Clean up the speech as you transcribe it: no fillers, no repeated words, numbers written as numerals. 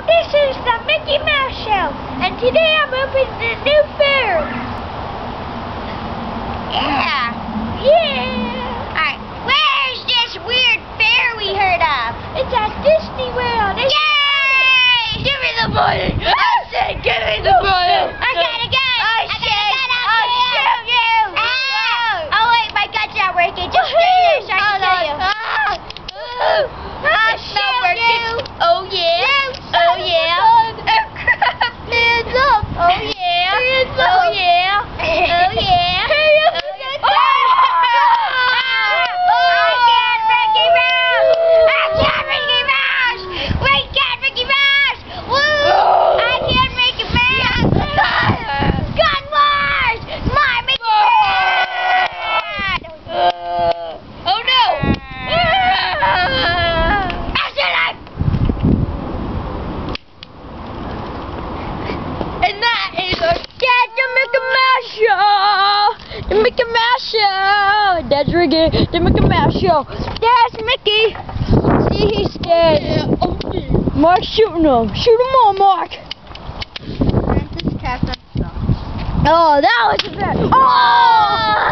This is the Mickey Mouse Show, and today I'm opening the new fair. Yeah. Alright, where's this weird fair we heard of? It's at Disney World. Yay! Give me the money! I said give me the money! I got a gun! I'll shoot you! Oh wait, my gun's not working. Just stay there so I can kill you. I'll shoot you! Oh yeah! Oh yeah! Oh crap! Hands up! Oh yeah! Hands up! Oh yeah! Oh yeah! The Mickey Mouse Show! That's Ricky, the Mickey Mouse Show. That's Mickey! See, he's dead. Yeah, okay. Mark's shooting him. Shoot him all, Mark! Oh, that was a bad. Oh!